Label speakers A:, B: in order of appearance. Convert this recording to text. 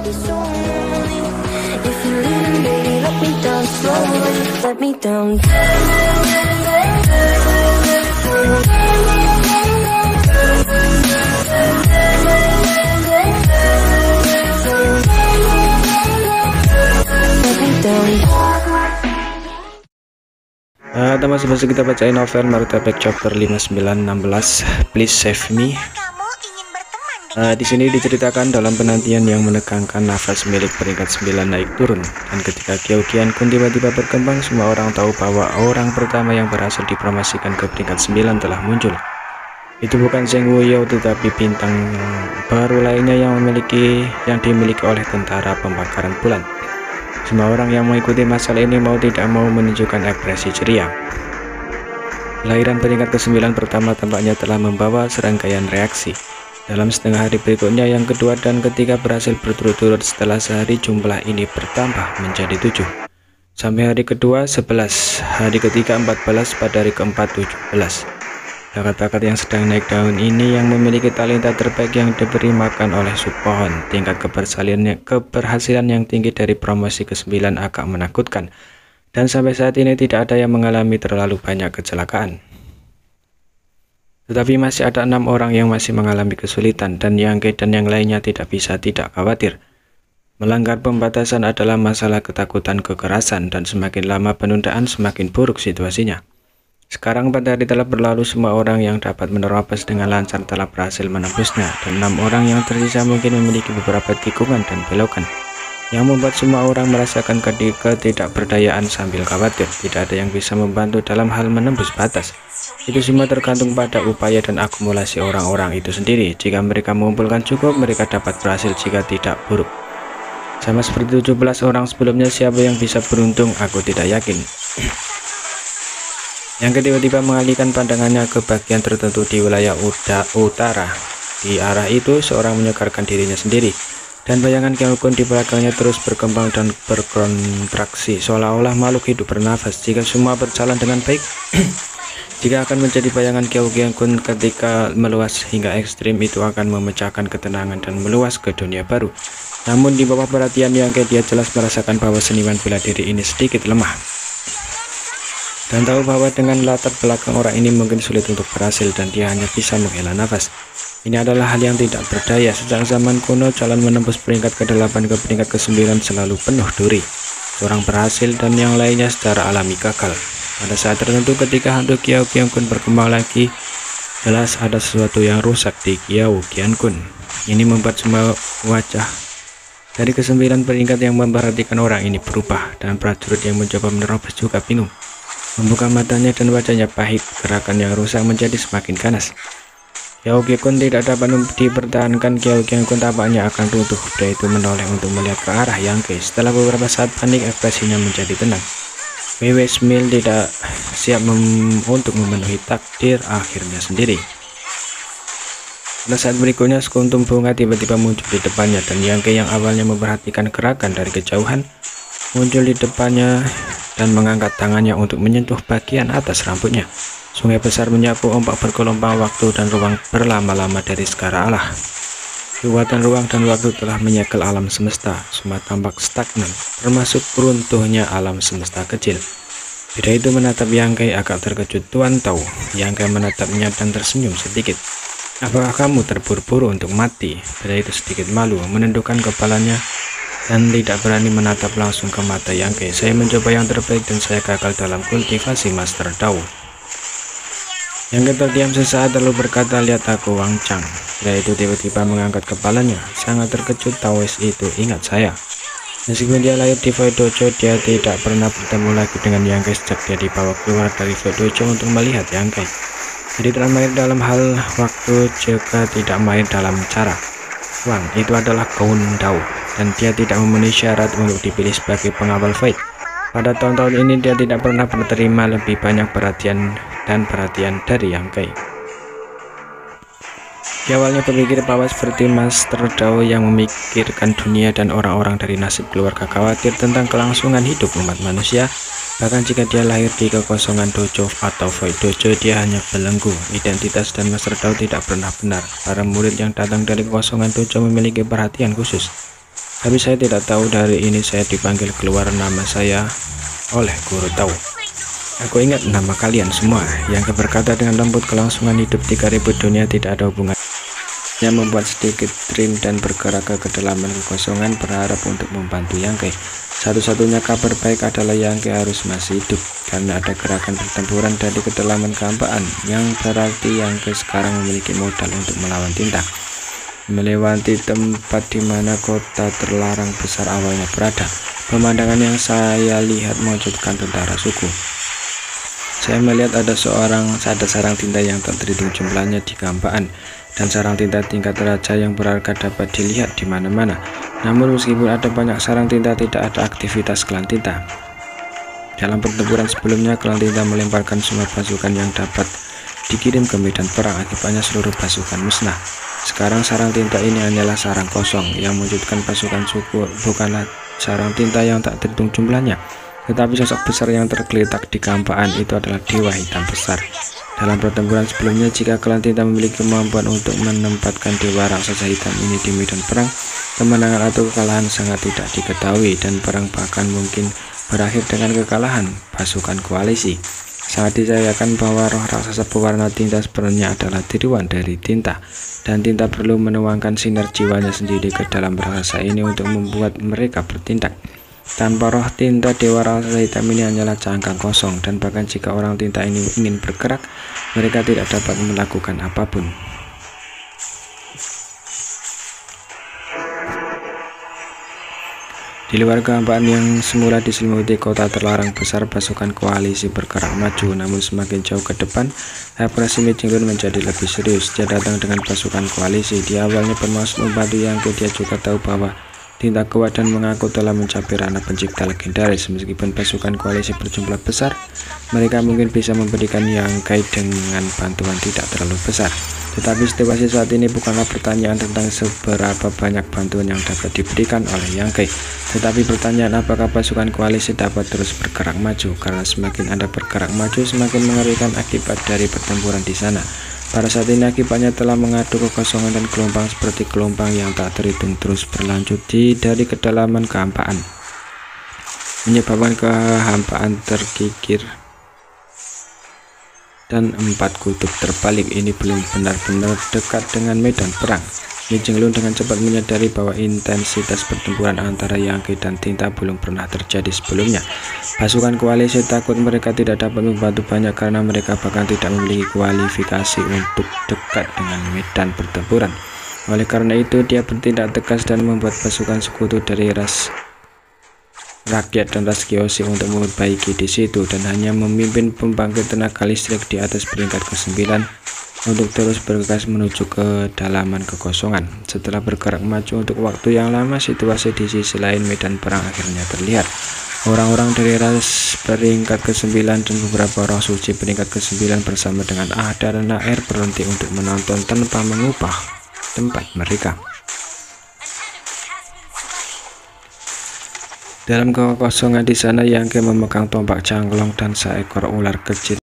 A: It's only if you're leaving, baby, let me down slowly. Let me down.
B: Teman sebelum kita bacain novel Martabak chapter 5916 Please Save Me. Di sini diceritakan dalam penantian yang menegangkan nafas milik peringkat 9 naik turun, dan ketika Qiao Qiankun tiba-tiba berkembang, semua orang tahu bahwa orang pertama yang berhasil dipromosikan ke peringkat 9 telah muncul. Itu bukan Zheng Wuyou, tetapi bintang baru lainnya yang dimiliki oleh tentara pembakaran bulan. Semua orang yang mengikuti masalah ini mau tidak mau menunjukkan ekspresi ceria. Kelahiran peringkat ke-9 pertama tampaknya telah membawa serangkaian reaksi. Dalam setengah hari berikutnya, yang kedua dan ketiga berhasil berturut-turut. Setelah sehari jumlah ini bertambah menjadi 7. Sampai hari kedua 11, hari ketiga 14, pada hari keempat 17. Bakat-bakat yang sedang naik daun ini yang memiliki talenta terbaik yang diberi makan oleh sup pohon. Tingkat keberhasilan yang tinggi dari promosi ke-9 agak menakutkan. Dan sampai saat ini tidak ada yang mengalami terlalu banyak kecelakaan. Tetapi masih ada 6 orang yang masih mengalami kesulitan, dan Yang Ke dan yang lainnya tidak khawatir. Melanggar pembatasan adalah masalah ketakutan kekerasan, dan semakin lama penundaan semakin buruk situasinya. Sekarang 4 hari telah berlalu, semua orang yang dapat menerobos dengan lancar telah berhasil menembusnya, dan 6 orang yang tersisa mungkin memiliki beberapa tikungan dan belokan yang membuat semua orang merasakan ketidakberdayaan sambil khawatir. Tidak ada yang bisa membantu dalam hal menembus batas. Itu semua tergantung pada upaya dan akumulasi orang-orang itu sendiri. Jika mereka mengumpulkan cukup, mereka dapat berhasil. Jika tidak, buruk. Sama seperti 17 orang sebelumnya, siapa yang bisa beruntung, aku tidak yakin. Yang tiba-tiba mengalihkan pandangannya ke bagian tertentu di wilayah utara. Di arah itu, seorang menyegarkan dirinya sendiri. Dan bayangan Qiankun di belakangnya terus berkembang dan berkontraksi, seolah-olah makhluk hidup bernafas. Jika semua berjalan dengan baik, jika akan menjadi bayangan Qiankun ketika meluas hingga ekstrim, itu akan memecahkan ketenangan dan meluas ke dunia baru. Namun di bawah perhatian Yang Ke, dia jelas merasakan bahwa seniman bela diri ini sedikit lemah. Dan tahu bahwa dengan latar belakang orang ini mungkin sulit untuk berhasil, dan dia hanya bisa menghela nafas. Ini adalah hal yang tidak berdaya. Sejak zaman kuno, jalan menembus peringkat ke-8 ke peringkat ke-9 selalu penuh duri. Seorang berhasil dan yang lainnya secara alami gagal. Pada saat tertentu ketika hantu Qiao Qiankun berkembang lagi, jelas ada sesuatu yang rusak di Qiao Qiankun. Ini membuat semua wajah dari ke-9 peringkat yang memperhatikan orang ini berubah, dan prajurit yang mencoba menerobos juga bingung. Membuka matanya dan wajahnya pahit. Gerakan yang rusak menjadi semakin ganas. Qiao Qiankun tidak dapat dipertahankan. Qiao Qiankun tampaknya akan runtuh. Pria itu menoleh untuk melihat ke arah Yang Ke. Setelah beberapa saat panik, ekspresinya menjadi tenang. Wei Smil tidak siap untuk memenuhi takdir akhirnya sendiri. Pada saat berikutnya, sekuntum bunga tiba-tiba muncul di depannya, dan Yang Ke yang awalnya memperhatikan gerakan dari kejauhan muncul di depannya dan mengangkat tangannya untuk menyentuh bagian atas rambutnya. Sungai besar menyapu, ombak bergelombang, waktu dan ruang berlama-lama dari segala arah. Kekuatan ruang dan waktu telah menyegel alam semesta. Semua tampak stagnan, termasuk runtuhnya alam semesta kecil. Bida itu menatap Yang Ke agak terkejut. Tuan tahu. Yang Ke menatapnya dan tersenyum sedikit. Apakah kamu terburu-buru untuk mati? Bida itu sedikit malu, menundukkan kepalanya dan tidak berani menatap langsung ke mata Yang Ke. Saya mencoba yang terbaik dan saya gagal dalam kultivasi Master Dao. Yang Ke terdiam sesaat lalu berkata, lihat aku Wang Chang. Pria itu tiba-tiba mengangkat kepalanya, sangat terkejut. Taois itu ingat saya. Meskipun dia lahir di Void Dojo, dia tidak pernah bertemu lagi dengan Yang Ke sejak dia dibawa keluar dari Void Dojo untuk melihat Yang Ke. Jadi tidak mahir dalam hal waktu, juga tidak mahir dalam cara. Wang itu adalah Gaun Dao, dan dia tidak memenuhi syarat untuk dipilih sebagai pengawal Void. Pada tahun-tahun ini dia tidak pernah menerima lebih banyak perhatian dari Yang Ke. Dia awalnya berpikir bahwa seperti Master Dao yang memikirkan dunia dan orang-orang dari nasib keluarga, khawatir tentang kelangsungan hidup umat manusia. Bahkan jika dia lahir di kekosongan dojo atau Void Dojo, dia hanya belenggu. Identitas dan Master Dao tidak pernah benar. Para murid yang datang dari kekosongan dojo memiliki perhatian khusus. Tapi saya tidak tahu dari ini saya dipanggil keluar nama saya oleh guru tahu. Aku ingat nama kalian semua. Yang berkata dengan lembut, kelangsungan hidup 3000 dunia tidak ada hubungan. Yang membuat sedikit trim dan bergerak ke kedalaman kekosongan berharap untuk membantu Yangke. Satu-satunya kabar baik adalah Yangke harus masih hidup karena ada gerakan pertempuran dari kedalaman kehampaan, yang berarti Yangke sekarang memiliki modal untuk melawan tinta. Melewati tempat di mana kota terlarang besar awalnya berada, pemandangan yang saya lihat mewujudkan tentara suku. Saya melihat ada sarang tinta yang tak terhitung jumlahnya di kehampaan, dan sarang tinta tingkat raja yang berharga dapat dilihat di mana-mana. Namun meskipun ada banyak sarang tinta, tidak ada aktivitas klan tinta. Dalam pertempuran sebelumnya, klan tinta melemparkan semua pasukan yang dapat dikirim ke medan perang, akibatnya seluruh pasukan musnah. Sekarang sarang tinta ini hanyalah sarang kosong yang mewujudkan pasukan suku, bukanlah sarang tinta yang tak terhitung jumlahnya, tetapi sosok besar yang tergeletak di kehampaan itu adalah dewa hitam besar. Dalam pertempuran sebelumnya, jika klan tinta memiliki kemampuan untuk menempatkan dewa raksasa hitam ini di medan perang, kemenangan atau kekalahan sangat tidak diketahui, dan perang bahkan mungkin berakhir dengan kekalahan pasukan koalisi. Sangat disayangkan bahwa roh raksasa pewarna tinta sebenarnya adalah tiruan dari tinta, dan tinta perlu menuangkan sinar jiwanya sendiri ke dalam raksasa ini untuk membuat mereka bertindak. Tanpa roh tinta, dewa raksasa hitam ini hanyalah cangkang kosong, dan bahkan jika orang tinta ini ingin bergerak, mereka tidak dapat melakukan apapun. Di luar kehampaan yang semula diselimuti kota terlarang besar, pasukan koalisi bergerak maju, namun semakin jauh ke depan, operasi Mijinglun menjadi lebih serius. Dia datang dengan pasukan koalisi. Dia awalnya bermaksud membantu Yangke. Dia juga tahu bahwa tinta kuat dan mengaku telah mencapai ranah pencipta legendaris. Meskipun pasukan koalisi berjumlah besar, mereka mungkin bisa memberikan Yangke dengan bantuan tidak terlalu besar. Tetapi situasi saat ini bukanlah pertanyaan tentang seberapa banyak bantuan yang dapat diberikan oleh Yangke, tetapi pertanyaan apakah pasukan koalisi dapat terus bergerak maju, karena semakin Anda bergerak maju, semakin mengerikan akibat dari pertempuran di sana. Pada saat ini akibatnya telah mengadu kekosongan dan gelombang seperti gelombang yang tak terhitung terus berlanjut dari kedalaman kehampaan, menyebabkan kehampaan terkikir dan 4 kutub terbalik. Ini belum benar-benar dekat dengan medan perang. Mijinglun dengan cepat menyadari bahwa intensitas pertempuran antara Yangke dan tinta belum pernah terjadi sebelumnya. Pasukan koalisi takut mereka tidak dapat membantu banyak karena mereka bahkan tidak memiliki kualifikasi untuk dekat dengan medan pertempuran. Oleh karena itu, dia bertindak tegas dan membuat pasukan sekutu dari ras rakyat dan ras Kyoshi untuk memperbaiki di situ, dan hanya memimpin pembangkit tenaga listrik di atas peringkat ke-9 untuk terus bergegas menuju ke dalaman kekosongan. Setelah bergerak maju untuk waktu yang lama, situasi di sisi lain medan perang akhirnya terlihat. Orang-orang dari ras peringkat ke-9 dan beberapa roh suci peringkat ke-9 bersama dengan Ahda dan Naer berhenti untuk menonton tanpa mengubah tempat mereka. Dalam kekosongan di sana, Yangke memegang tombak cangklong dan seekor ular kecil